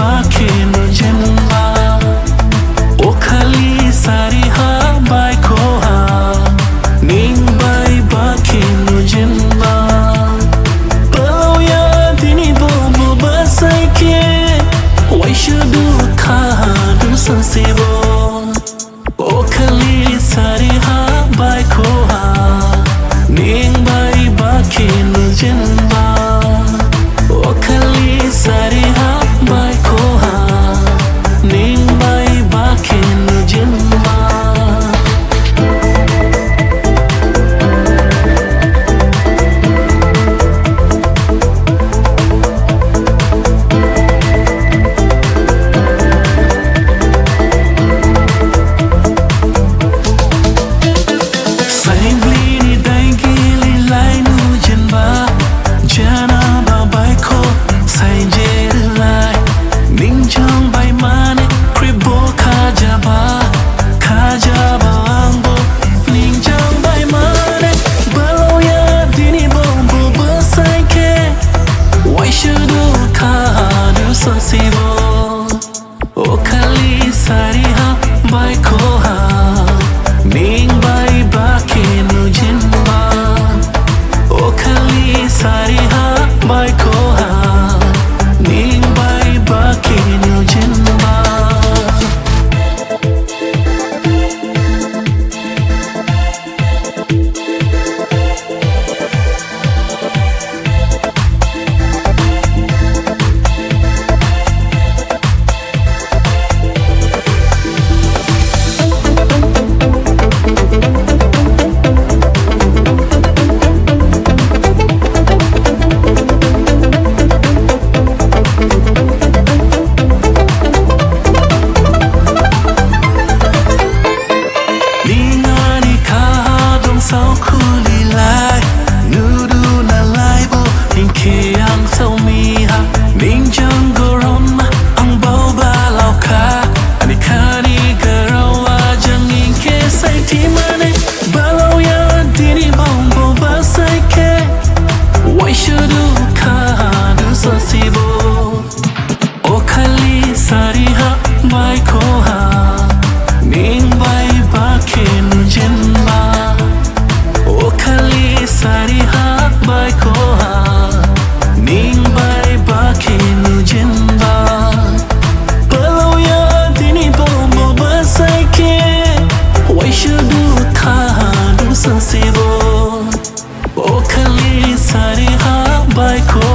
bakin jenba Okhali Sariha bai koha ning bai bakin jenba Kalau ya dini bobo basai ke wai shudu kaha du sansibo Okhali Sariha bai koha ning bai bakin jenba Okhali Sariha bai koha ning bai bakin jenba Okhali Sariha bai koha ning bai bakin jenba Okhali Sariha bai koha ning bai bakin jenba Okhali Sariha bai koha ning bai bakin jenba Okhali Sariha bai koha ning bai bakin jenba Kalau ya dini bobo basai ke wai shudu kaha du sansibo Okhali Sariha bai koha